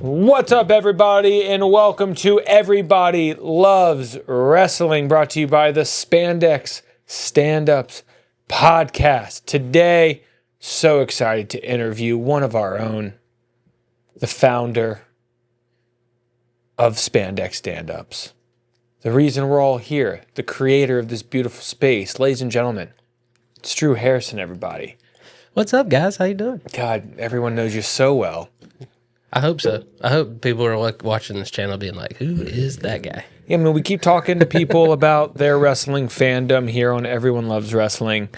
What's up, everybody, and welcome to Everybody Loves Wrestling, brought to you by the Spandex StandUps podcast. Today, so excited to interview one of our own, the founder of Spandex StandUps. The reason we're all here, the creator of this beautiful space. Ladies and gentlemen, it's Drew Harrison, everybody. What's up, guys? How you doing? God, everyone knows you so well. I hope so. I hope people are watching this channel being like, who is that guy? Yeah, I mean, we keep talking to people about their wrestling fandom here on Everyone Loves Wrestling.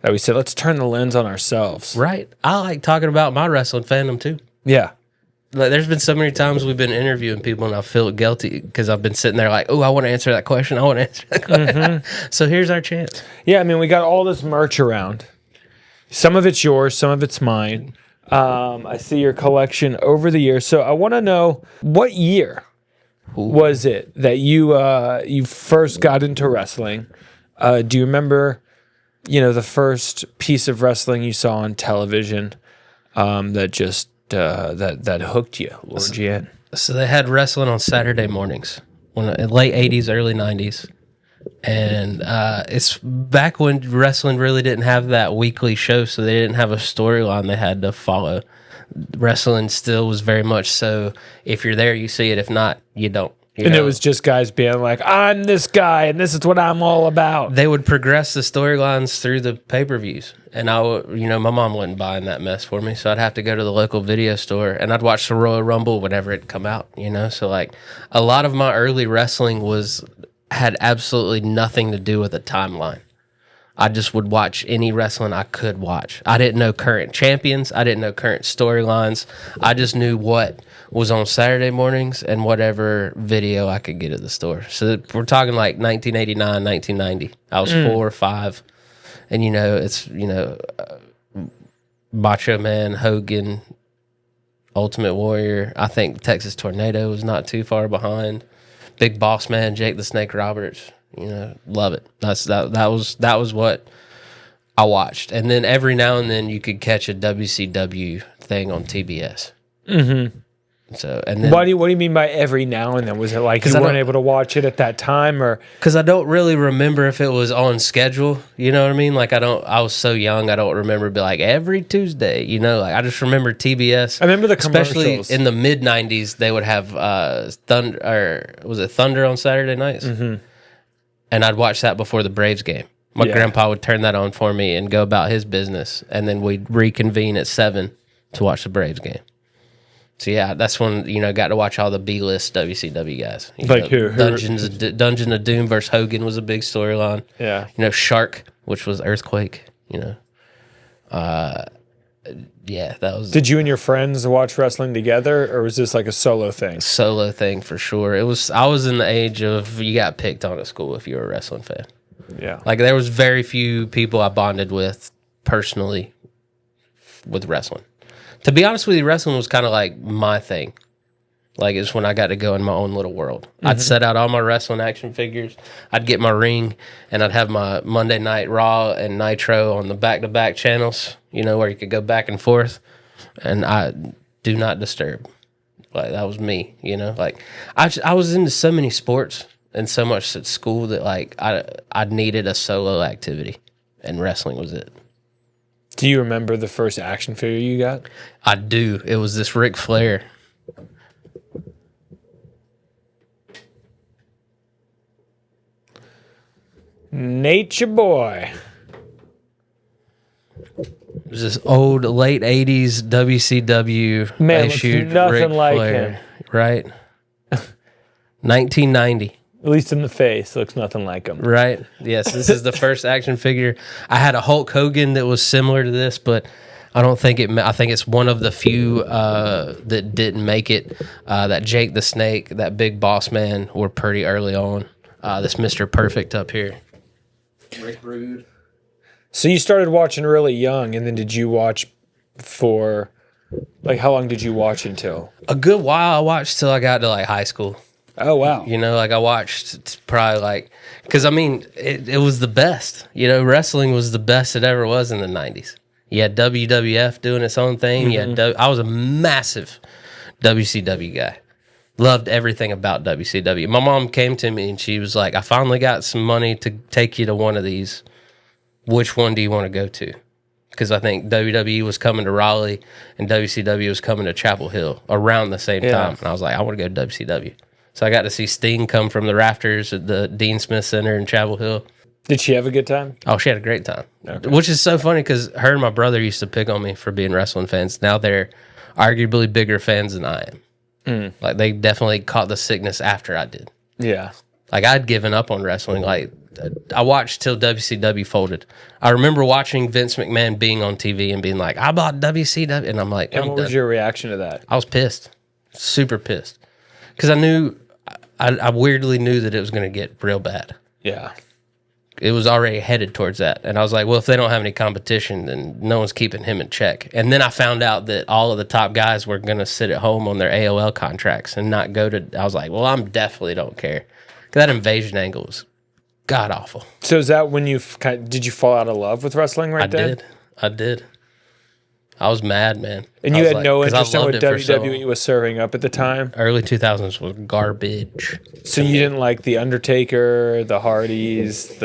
That we said, let's turn the lens on ourselves. Right. I like talking about my wrestling fandom, too. Yeah. Like, there's been so many times we've been interviewing people and I feel guilty because I've been sitting there like, oh, I want to answer that question. I want to answer that question. Mm-hmm. So here's our chance. Yeah, I mean, we got all this merch around. Some of it's yours, some of it's mine. I see your collection over the years. So I want to know, what year was it that you first got into wrestling? Do you remember, the first piece of wrestling you saw on television that just that hooked you, lured you in? So they had wrestling on Saturday mornings, in late 80s, early 90s. And it's back when wrestling really didn't have that weekly show, so they didn't have a storyline they had to follow. Wrestling still was very much so, if you're there, you see it. If not, you don't. It was just guys being like, I'm this guy, and this is what I'm all about. They would progress the storylines through the pay-per-views. And my mom wasn't buying that mess for me, so I'd have to go to the local video store, and I'd watch the Royal Rumble whenever it come out, So, like, a lot of my early wrestling had absolutely nothing to do with a timeline. I just would watch any wrestling I could watch. I didn't know current champions. I didn't know current storylines. I just knew what was on Saturday mornings and whatever video I could get at the store. So we're talking like 1989, 1990. I was 4 or 5. And, it's, Macho Man, Hogan, Ultimate Warrior. I think Texas Tornado was not too far behind. Big Boss Man, Jake the Snake Roberts, love it. That was what I watched. And then every now and then you could catch a WCW thing on TBS. Mm-hmm. So, and then what do you mean by every now and then? Was it like you weren't able to watch it at that time, or because I don't really remember if it was on schedule? You know what I mean? Like I was so young, I don't remember be like every Tuesday. Like I just remember TBS. I remember the commercials. Especially in the mid '90s, they would have Thunder, or was it Thunder on Saturday nights? Mm-hmm. And I'd watch that before the Braves game. My grandpa would turn that on for me and go about his business, and then we'd reconvene at 7 to watch the Braves game. So yeah, that's when got to watch all the B-list WCW guys. Like who? Dungeon of Doom versus Hogan was a big storyline. Yeah. Shark, which was Earthquake. Yeah, that was. Did you and your friends watch wrestling together, or was this like a solo thing? Solo thing for sure. It was. I was in the age of you got picked on at school if you were a wrestling fan. Yeah. Like there was very few people I bonded with personally with wrestling. To be honest with you, wrestling was kind of like my thing. Like it's when I got to go in my own little world. Mm-hmm. I'd set out all my wrestling action figures. I'd get my ring, and I'd have my Monday Night Raw and Nitro on the back-to-back channels, where you could go back and forth. And I do not disturb. Like that was me, Like I was into so many sports and so much at school that like I needed a solo activity, and wrestling was it. Do you remember the first action figure you got? I do. It was this Ric Flair. Nature Boy. It was this old late 80s WCW issued nothing Ric like Flair, him. right? 1990. At least in the face, looks nothing like him. Right. Yes, this is the first action figure. I had a Hulk Hogan that was similar to this, but I don't think it. I think it's one of the few that didn't make it. That Jake the Snake, that Big Boss Man, were pretty early on. This Mr. Perfect up here. Rick Rude. So you started watching really young, and then did you watch for, like, how long did you watch until? A good while. I watched till I got to like high school. Oh, wow. Like I watched probably like, because I mean, it was the best. Wrestling was the best it ever was in the 90s. You had WWF doing its own thing. Mm-hmm. I was a massive WCW guy. Loved everything about WCW. My mom came to me and she was like, I finally got some money to take you to one of these. Which one do you want to go to? Because I think WWE was coming to Raleigh and WCW was coming to Chapel Hill around the same time. And I was like, I want to go to WCW. So I got to see Sting come from the rafters at the Dean Smith Center in Chapel Hill. Did she have a good time? Oh, she had a great time. Okay. Which is so funny because her and my brother used to pick on me for being wrestling fans. Now they're arguably bigger fans than I am. Like, they definitely caught the sickness after I did. Yeah. Like, I'd given up on wrestling. Like, I watched till WCW folded. I remember watching Vince McMahon being on TV and being like, I bought WCW. And I'm like, and what was your reaction to that? I was pissed. Super pissed. Because I weirdly knew that it was going to get real bad. Yeah. It was already headed towards that. And I was like, well, if they don't have any competition, then no one's keeping him in check. And then I found out that all of the top guys were going to sit at home on their AOL contracts and not go to... I was like, well, I'm definitely don't care. 'Cause that invasion angle was god-awful. So is that when did you fall out of love with wrestling then? I did. I was mad, man. And you had no interest in what it for so long. WWE was serving up at the time? Early 2000s was garbage. So you didn't like The Undertaker, the Hardys,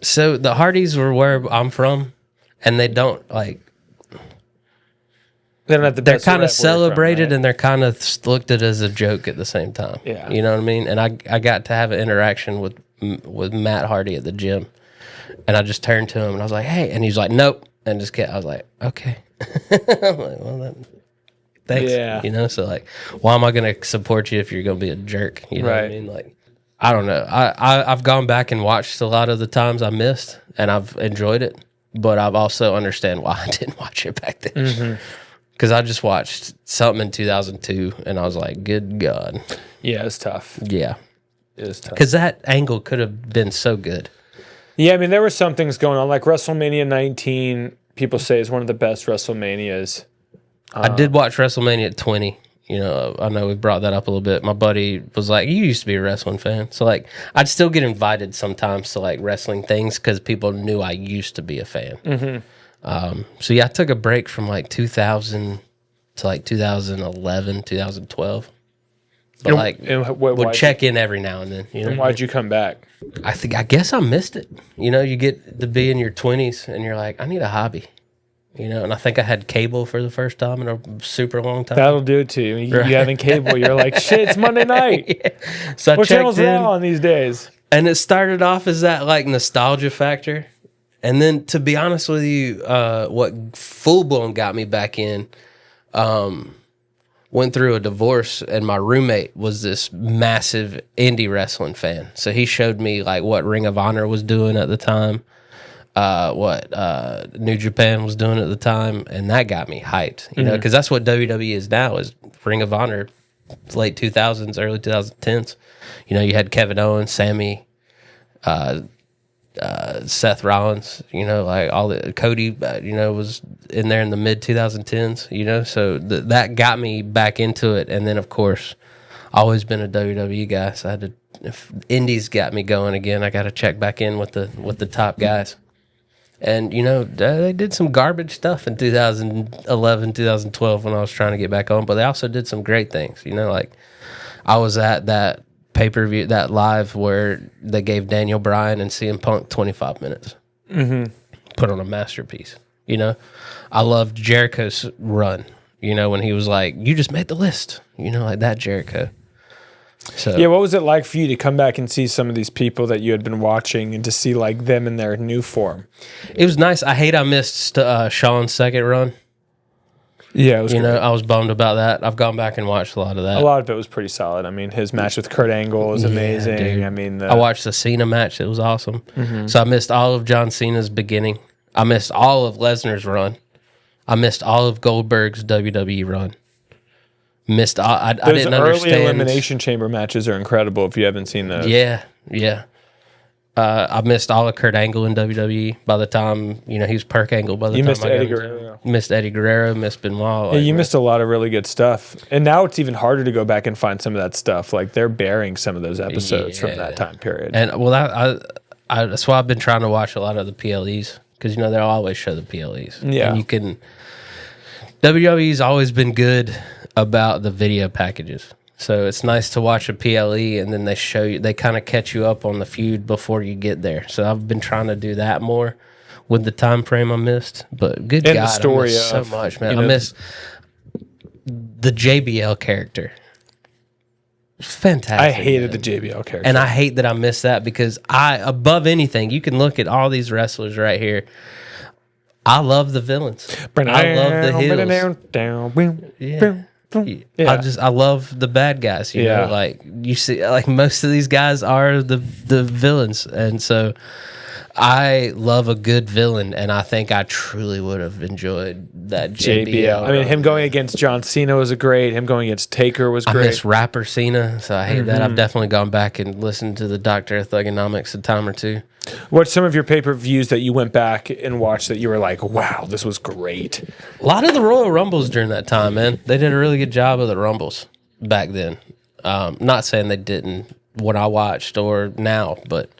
So the Hardys were where I'm from, and they don't, like... They're kind of celebrated, right? And they're kind of looked at as a joke at the same time. Yeah. You know what I mean? And I got to have an interaction with Matt Hardy at the gym, and I just turned to him, and I was like, hey, and he's like, nope. And just kept, I was like, okay. I'm like, well, thanks. Yeah. You know, so like, why am I going to support you if you're going to be a jerk? You know what I mean? Like, I don't know. I've gone back and watched a lot of the times I missed, and I've enjoyed it, but I've also understand why I didn't watch it back then. Because I just watched something in 2002, and I was like, good God. Yeah, it's tough. Yeah. It was tough. Because that angle could have been so good. Yeah, I mean, there were some things going on. Like WrestleMania 19, people say is one of the best WrestleManias. I did watch WrestleMania 20. You know, I know we brought that up a little bit. My buddy was like, you used to be a wrestling fan. So, like, I'd still get invited sometimes to, like, wrestling things because people knew I used to be a fan. So, yeah, I took a break from, like, 2000 to, like, 2011, 2012. But, would check in every now and then. You know? And why'd you come back? I guess I missed it. You know, you get to be in your 20s and you're like, I need a hobby. You know, and I think I had cable for the first time in a super long time. That'll do it to you. You having cable, you're like, shit, it's Monday night. Yeah. So what channel's Raw on these days? And it started off as that like nostalgia factor. And then to be honest with you, what full blown got me back in, went through a divorce, and my roommate was this massive indie wrestling fan. So he showed me like what Ring of Honor was doing at the time, what New Japan was doing at the time, and that got me hyped. You know, because that's what WWE is now, is Ring of Honor, late 2000s, early 2010s. You know, you had Kevin Owens, Sammy, Seth Rollins, you know, like all the Cody, you know, was in there in the mid 2010s, you know, so that got me back into it. And then of course, always been a WWE guy, so I had to, if Indies got me going again, I got to check back in with the top guys. And you know, they did some garbage stuff in 2011, 2012 when I was trying to get back on, but they also did some great things, you know, like I was at that pay-per-view, that live where they gave Daniel Bryan and CM Punk 25 minutes. Put on a masterpiece. You know, I loved Jericho's run, you know, when he was like, you just made the list, you know, like that Jericho. So yeah, what was it like for you to come back and see some of these people that you had been watching and to see like them in their new form? It was nice. I missed Sean's second run. Yeah, it was you know, I was bummed about that. I've gone back and watched a lot of that. A lot of it was pretty solid. I mean, his match with Kurt Angle was amazing. Dude. I mean, I watched the Cena match. It was awesome. So I missed all of John Cena's beginning. I missed all of Lesnar's run. I missed all of Goldberg's WWE run. Missed all, I didn't understand. Early Elimination Chamber matches are incredible if you haven't seen those. Yeah. I missed all of Kurt Angle in WWE by the time, you know, he was Perk Angle by the time missed I Eddie got Guerrero. Missed Eddie Guerrero, missed Benoit. Yeah, you missed a lot of really good stuff. And now it's even harder to go back and find some of that stuff. Like, they're burying some of those episodes from that time period. And, well, that's why I've been trying to watch a lot of the PLEs, because, you know, they'll always show the PLEs. Yeah. And you can... WWE's always been good about the video packages. So it's nice to watch a PLE and then they show you, they kind of catch you up on the feud before you get there. So I've been trying to do that more with the time frame I missed. But good And God, the story I miss so of, much, man. you know, I miss the JBL character. Fantastic. I hated man. the JBL character. And I hate that I missed that because above anything, you can look at all these wrestlers right here. I love the villains. I love the heels. Yeah. I love the bad guys, you know, like you see, like most of these guys are the villains, and so I love a good villain, and I think I truly would have enjoyed that JBL. I mean, him going against John Cena was great. Him going against Taker was great. I miss rapper Cena, so I hate that. I've definitely gone back and listened to the Dr. of Thugonomics a time or two. What's some of your pay-per-views that you went back and watched that you were like, wow, this was great? A lot of the Royal Rumbles during that time, man. They did a really good job of the Rumbles back then. Not saying they didn't when I watched or now, but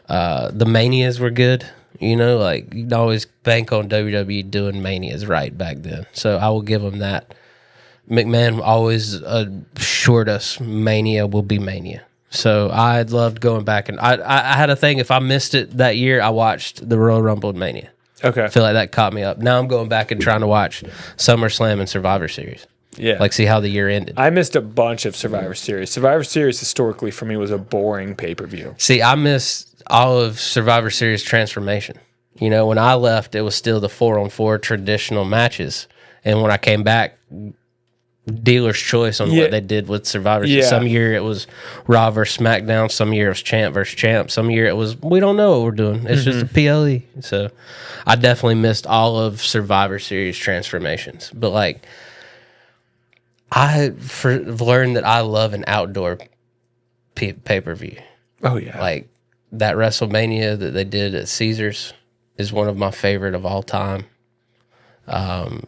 the Manias were good. You know, like you can always bank on WWE doing Manias right back then. So I will give them that. McMahon always assured us Mania will be Mania. So I loved going back, and I had a thing. If I missed it that year, I watched the Royal Rumble and Mania. Okay. I feel like that caught me up. Now I'm going back and trying to watch SummerSlam and Survivor Series. Yeah. Like see how the year ended. I missed a bunch of Survivor Series. Survivor Series historically for me was a boring pay-per-view. See, I missed all of Survivor Series transformation. You know, when I left, it was still the 4-on-4 traditional matches. And when I came back, dealer's choice on what they did with Survivor Series. Yeah. Some year it was Raw versus SmackDown. Some year it was Champ versus Champ. Some year it was, we don't know what we're doing. It's just a PLE. So I definitely missed all of Survivor Series transformations. But like, I've learned that I love an outdoor pay-per-view. Oh, yeah. Like that WrestleMania that they did at Caesars is one of my favorite of all time.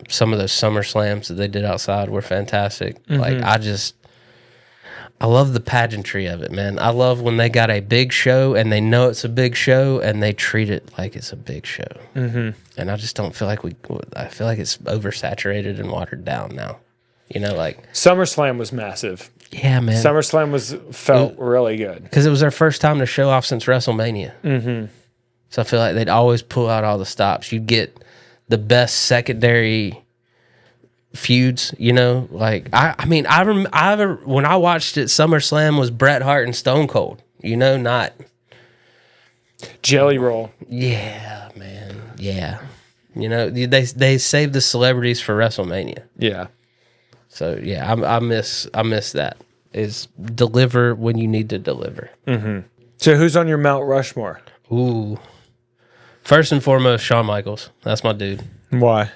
Some of those SummerSlams that they did outside were fantastic. Like I love the pageantry of it, man. I love when they got a big show and they know it's a big show and they treat it like it's a big show. And I just don't feel like I feel like it's oversaturated and watered down now. You know, like SummerSlam was massive. Yeah, man. SummerSlam felt really good because it was their first time to show off since WrestleMania. So I feel like they'd always pull out all the stops. You'd get the best secondary feuds, you know. Like I mean, when I watched it, SummerSlam was Bret Hart and Stone Cold. You know, not Jelly Roll. Yeah, man. Yeah, you know, they saved the celebrities for WrestleMania. Yeah. So yeah, I miss that. Is deliver when you need to deliver. So who's on your Mount Rushmore? Ooh. First and foremost, Shawn Michaels. That's my dude. Why?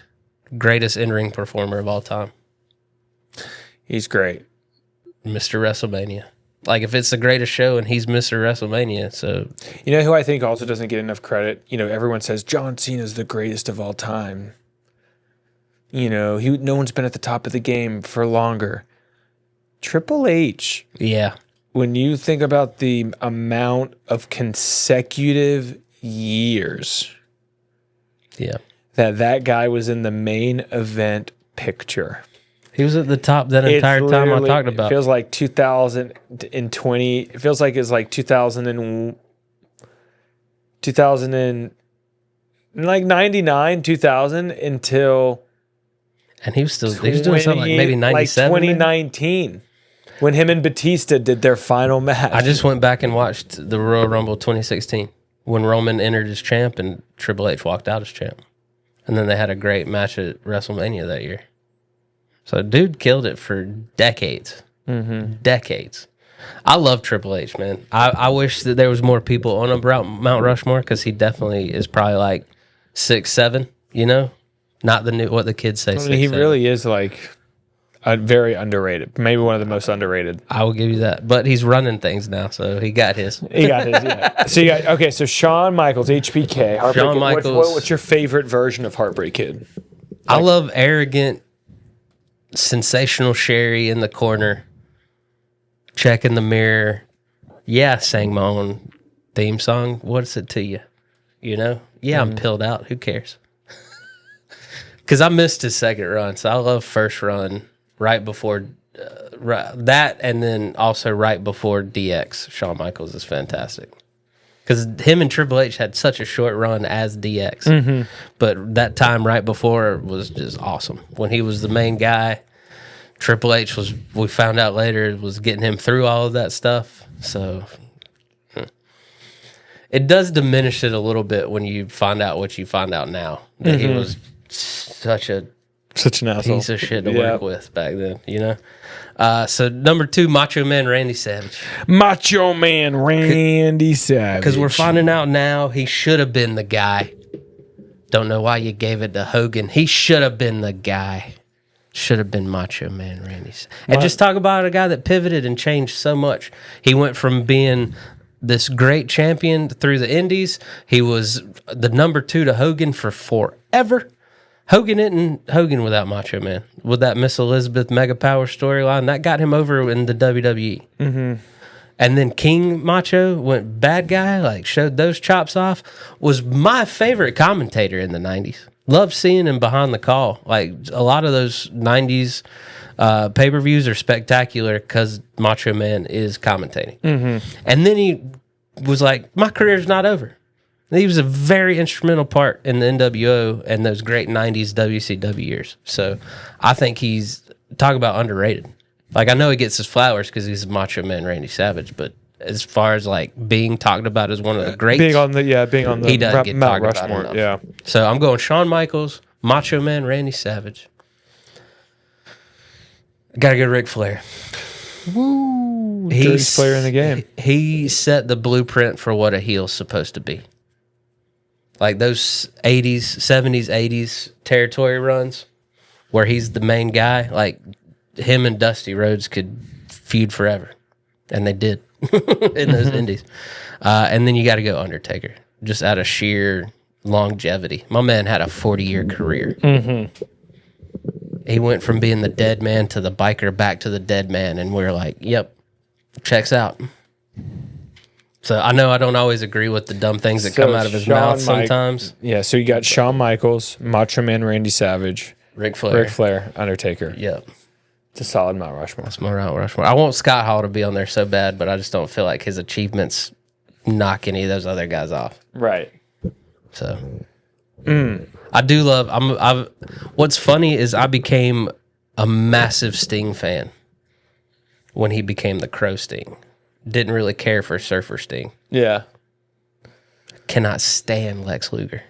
Greatest in-ring performer of all time. He's great. Mr. WrestleMania. Like, if it's the greatest show and he's Mr. WrestleMania, so... You know who I think also doesn't get enough credit? You know, everyone says John Cena's the greatest of all time. You know, no one's been at the top of the game for longer. Triple H. Yeah. When you think about the amount of consecutive years that guy was in the main event picture. He was at the top that entire time I talked about. It feels like 2020. It feels like it's like 2000 and like 99, 2000 until. And he was doing something like maybe 97. Like 2019. When him and Batista did their final match. I just went back and watched the Royal Rumble 2016 when Roman entered as champ and Triple H walked out as champ. And then they had a great match at WrestleMania that year. So dude killed it for decades. Decades. I love Triple H, man. I wish that there was more people on Mount Rushmore because he definitely is probably like 6, 7, you know? Not what the kids say. I mean, he really is like... very underrated. Maybe one of the most underrated. I will give you that. But he's running things now, so he got his. Yeah. So you got, okay, so Shawn Michaels, HBK. Shawn Michaels. What's your favorite version of Heartbreak Kid? I love arrogant, sensational Sherry in the corner, checking the mirror. Yeah, I sang my own theme song. What's it to you? You know? Yeah, I'm pilled out. Who cares? Because I missed his second run, so I love first run right before that, and then also right before DX. Shawn Michaels is fantastic. Because him and Triple H had such a short run as DX. But that time right before was just awesome. When he was the main guy, Triple H was, we found out later, was getting him through all of that stuff. So it does diminish it a little bit when you find out what you find out now. That he was such an asshole. Piece of shit to work with back then, you know? So number 2, Macho Man Randy Savage. Macho Man Randy Savage. Because we're finding out now he should have been the guy. Don't know why you gave it to Hogan. He should have been the guy. Should have been Macho Man Randy Savage. And just talk about a guy that pivoted and changed so much. He went from being this great champion through the indies. He was the number 2 to Hogan for forever. Hogan isn't Hogan without Macho Man. With that Miss Elizabeth Mega Power storyline, that got him over in the WWE. And then King Macho went bad guy, like showed those chops off, was my favorite commentator in the 90s. Loved seeing him behind the call. Like a lot of those 90s pay-per-views are spectacular because Macho Man is commentating. And then he was like, my career's not over. He was a very instrumental part in the NWO and those great 90s WCW years. So I think he's, talk about underrated. Like, I know he gets his flowers because he's a Macho Man Randy Savage, but as far as like being talked about as one of the greats, being on the he doesn't get Mount talked Rushmore, about enough. So I'm going Shawn Michaels, Macho Man Randy Savage. Gotta go Ric Flair. Woo! Dirtiest player in the game. He set the blueprint for what a heel's supposed to be. Like those 80s, 70s, 80s territory runs where he's the main guy, like him and Dusty Rhodes could feud forever. And they did in those indies. And then you got to go Undertaker, just out of sheer longevity. My man had a 40-year career. He went from being the dead man to the biker back to the dead man. And we're like, yep, checks out. So I know I don't always agree with the dumb things that come out of his mouth sometimes. So you got Shawn Michaels, Macho Man Randy Savage, Ric Flair, Undertaker. Yep. It's a solid Mount Rushmore. That's my Mount Rushmore. I want Scott Hall to be on there so bad, but I just don't feel like his achievements knock any of those other guys off. Right. So I do love. What's funny is I became a massive Sting fan when he became the Crow Sting. Didn't really care for Surfer Sting. Yeah. Cannot stand Lex Luger.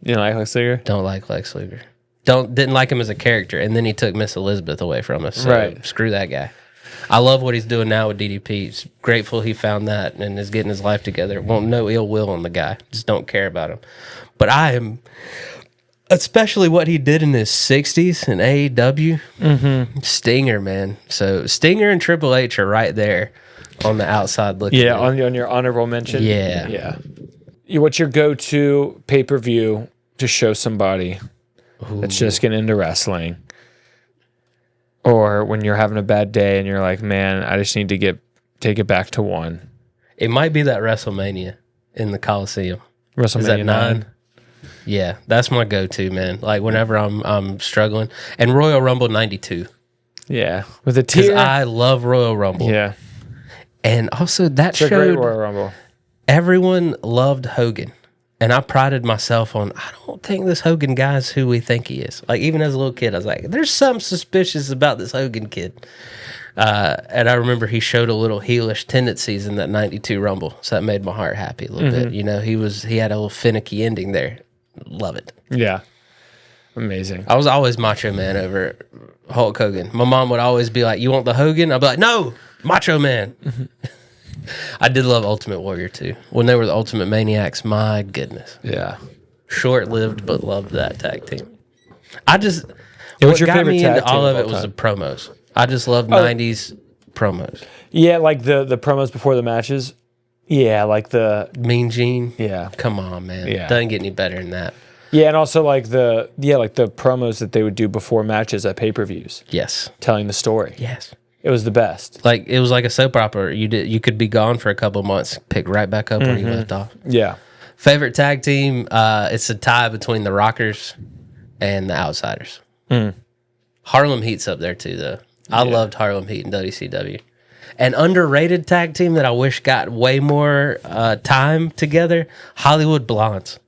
You don't like Lex Luger? Don't like Lex Luger. Didn't like him as a character, and then he took Miss Elizabeth away from us. So screw that guy. I love what he's doing now with DDP. He's grateful he found that and is getting his life together. Won't no ill will on the guy. Just don't care about him. But I am, especially what he did in his 60s in AEW. Stinger, man. So Stinger and Triple H are right there on the outside looking. Yeah, on your honorable mention. Yeah. What's your go-to pay-per-view to show somebody that's just getting into wrestling? Or when you're having a bad day and you're like, man, I just need to take it back to one. It might be that WrestleMania in the Coliseum. WrestleMania Is that 9? Yeah, that's my go-to, man. Like whenever I'm struggling. And Royal Rumble 92. Yeah. With a Because tear. I love Royal Rumble. Yeah. And also that It's a great Royal Rumble. Everyone loved Hogan. And I prided myself on, I don't think this Hogan guy's who we think he is. Like, even as a little kid, I was like, there's something suspicious about this Hogan kid. And I remember he showed a little heelish tendencies in that 92 Rumble. So that made my heart happy a little bit. You know, he had a little finicky ending there. Love it. Yeah. Amazing. I was always Macho Man over Hulk Hogan. My mom would always be like, you want the Hogan? I'd be like, no, Macho Man. I did love Ultimate Warrior too. When they were the Ultimate Maniacs, my goodness. Yeah. Short-lived, but loved that tag team. What's What your got favorite me tag into team all of of it all was the time? promos. I just loved 90s promos. Yeah, like the promos before the matches. Yeah, like the... Mean Gene. Yeah. Come on, man. Yeah. Doesn't get any better than that. Yeah, and also like the promos that they would do before matches at pay-per-views. Yes. Telling the story. Yes. It was the best. Like it was like a soap opera. You could be gone for a couple of months, pick right back up where you left off. Yeah. Favorite tag team? It's a tie between the Rockers and the Outsiders. Harlem Heat's up there too, though. I loved Harlem Heat and WCW. An underrated tag team that I wish got way more time together, Hollywood Blondes.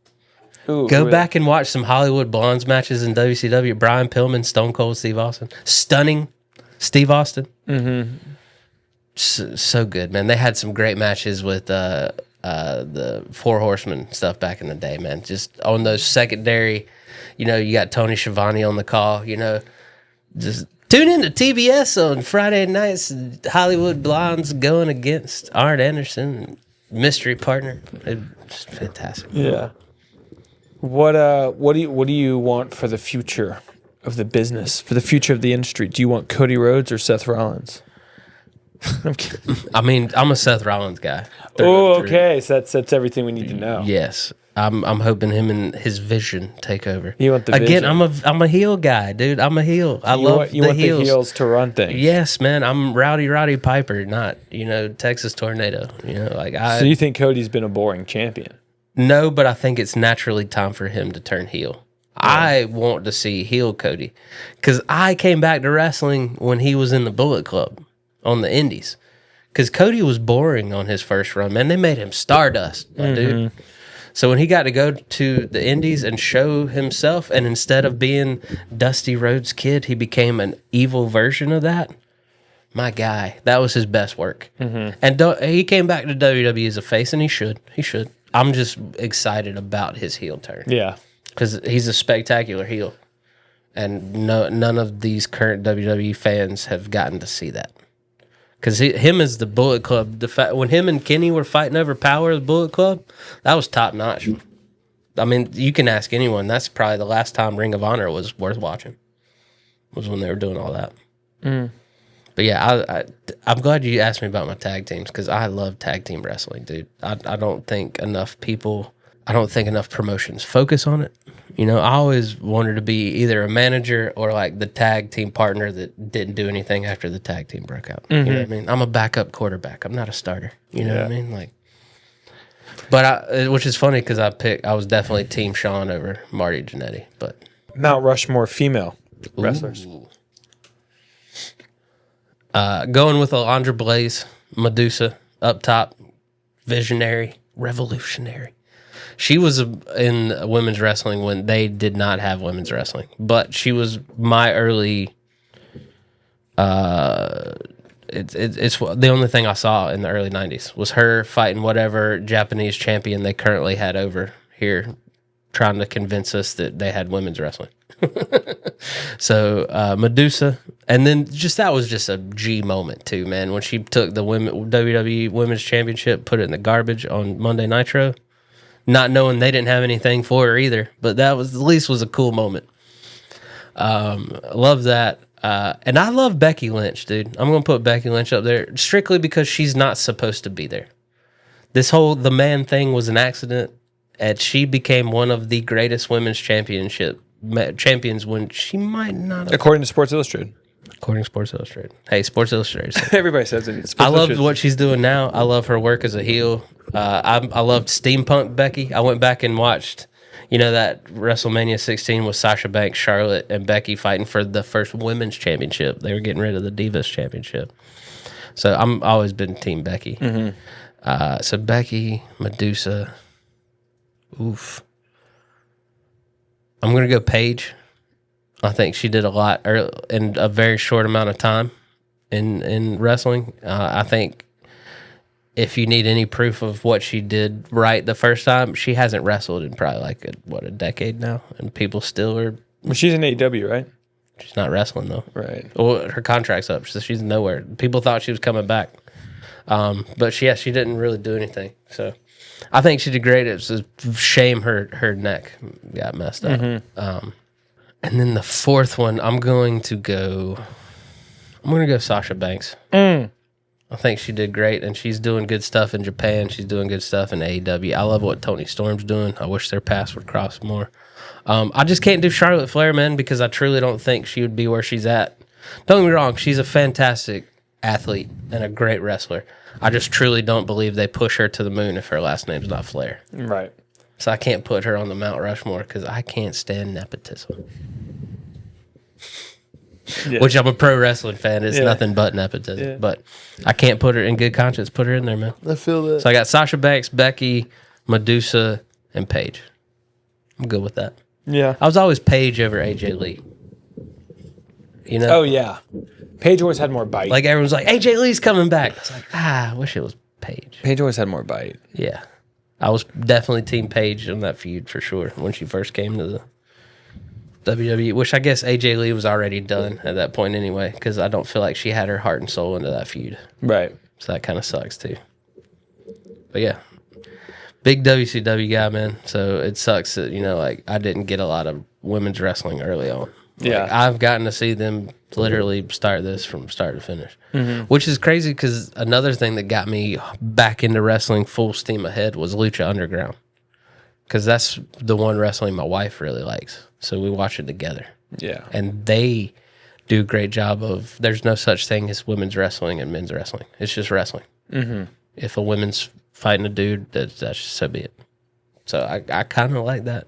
Ooh, Go back and watch some Hollywood Blondes matches in WCW. Brian Pillman, Stone Cold Steve Austin. Stunning Steve Austin. Mm-hmm. So good, man. They had some great matches with the Four Horsemen stuff back in the day, man. Just on those secondary, you got Tony Schiavone on the call, just tune in to TBS on Friday nights. Hollywood Blondes going against Arn Anderson, mystery partner. It's fantastic. Yeah. What do you want for the future of the business, for the future of the industry? Do you want Cody Rhodes or Seth Rollins? I'm kidding. I mean, I'm a Seth Rollins guy. Oh, okay. So that's everything we need to know. Yes. I'm hoping him and his vision take over. You want the Again, vision. I'm a heel guy, dude. I'm a heel. I love you the want heels. the heels to run things. Yes, man. I'm Roddy Piper, not, Texas Tornado. So you think Cody's been a boring champion? No, but I think it's naturally time for him to turn heel. Yeah. I want to see heel Cody because I came back to wrestling when he was in the Bullet Club on the Indies because Cody was boring on his first run. Man, they made him Stardust, dude. So when he got to go to the Indies and show himself, and instead of being Dusty Rhodes' Kid, he became an evil version of that. My guy, that was his best work. And he came back to WWE as a face, and he should. He should. I'm just excited about his heel turn. Yeah. Because he's a spectacular heel. And none of these current WWE fans have gotten to see that. Because him as the Bullet Club, when him and Kenny were fighting over power of the Bullet Club, that was top notch. I mean, you can ask anyone. That's probably the last time Ring of Honor was worth watching, was when they were doing all that. But yeah, I'm glad you asked me about my tag teams because I love tag team wrestling, dude. I don't think enough promotions focus on it. I always wanted to be either a manager or like the tag team partner that didn't do anything after the tag team broke out. You know what I mean? I'm a backup quarterback. I'm not a starter. You know what I mean? Which is funny because I was definitely Team Sean over Marty Jannetty. But Mount Rushmore female wrestlers. Going with Alundra Blaze, Medusa up top, visionary, revolutionary. She was in women's wrestling when they did not have women's wrestling, but she was my early. It's the only thing I saw in the early '90s was her fighting whatever Japanese champion they currently had over here, trying to convince us that they had women's wrestling. So Medusa, and then that was just a G moment too, man. When she took the WWE Women's Championship, put it in the garbage on Monday Nitro. Not knowing they didn't have anything for her either, but that was at least was a cool moment. Love that, and I love Becky Lynch, dude. I'm gonna put Becky Lynch up there strictly because she's not supposed to be there. This whole the man thing was an accident, and she became one of the greatest women's champions when she might not have. According to Sports Illustrated. According to Sports Illustrated. Hey, Sports Illustrated. Everybody says it. I love what she's doing now. I love her work as a heel. I loved Steampunk Becky. I went back and watched, that WrestleMania 16 with Sasha Banks, Charlotte, and Becky fighting for the first women's championship. They were getting rid of the Divas championship. So I'm always been Team Becky. So Becky, Medusa. Oof. I'm going to go Paige. I think she did a lot in a very short amount of time in wrestling. I think if you need any proof of what she did right the first time, she hasn't wrestled in probably a decade now, and people still are. Well, she's in AEW, right? She's not wrestling though. Right. Well, her contract's up, so she's nowhere. People thought she was coming back, but she didn't really do anything. So I think she did great. It's a shame her neck got messed up. And then the fourth one, I'm going to go Sasha Banks. I think she did great, and she's doing good stuff in Japan. She's doing good stuff in AEW. I love what Tony Storm's doing. I wish their paths would cross more. I just can't do Charlotte Flair, man, because I truly don't think she would be where she's at. Don't get me wrong. She's a fantastic athlete and a great wrestler. I just truly don't believe they push her to the moon if her last name's not Flair. Right. So I can't put her on the Mount Rushmore because I can't stand nepotism. which I'm a pro wrestling fan. It's nothing but nepotism. But I can't put her in good conscience. Put her in there, man. I feel that. So I got Sasha Banks, Becky, Medusa, and Paige. I'm good with that. Yeah. I was always Paige over AJ Lee. You know? Oh, yeah. Paige always had more bite. Like everyone's like, AJ Lee's coming back. I was like, I wish it was Paige. Paige always had more bite. Yeah. I was definitely Team Paige in that feud for sure when she first came to the WWE, which I guess AJ Lee was already done at that point anyway, because I don't feel like she had her heart and soul into that feud. Right. So that kind of sucks too. But yeah, big WCW guy, man. So it sucks that, you know, like I didn't get a lot of women's wrestling early on. Like, I've gotten to see them literally start this from start to finish, which is crazy because another thing that got me back into wrestling full steam ahead was Lucha Underground, because that's the one wrestling my wife really likes. So we watch it together. Yeah. And they do a great job of, there's no such thing as women's wrestling and men's wrestling. It's just wrestling. If a woman's fighting a dude, that's just so be it. So I kind of like that.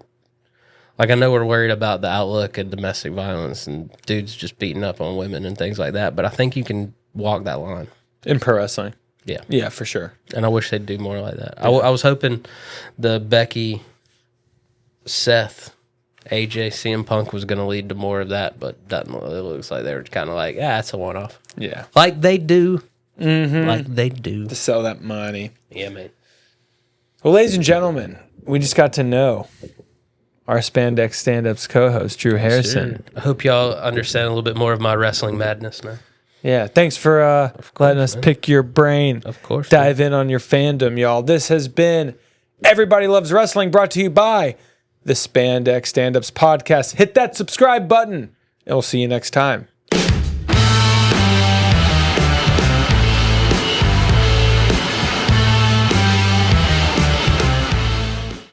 Like, I know we're worried about the outlook and domestic violence and dudes just beating up on women and things like that, but I think you can walk that line. In pro wrestling. Yeah. Yeah, for sure. And I wish they'd do more like that. I was hoping the Becky, Seth, AJ, CM Punk was going to lead to more of that, but doesn't. It looks like they were kind of like, that's a one-off. Yeah. Like they do. Like they do. To sell that money. Yeah, man. Well, ladies and gentlemen, we just got to know our Spandex StandUps co-host, Drew Harrison. I hope y'all understand a little bit more of my wrestling madness, man. Yeah, thanks for letting us pick your brain. Of course. Dive in on your fandom, y'all. This has been Everybody Loves Wrestling, brought to you by the Spandex StandUps podcast. Hit that subscribe button, and we'll see you next time.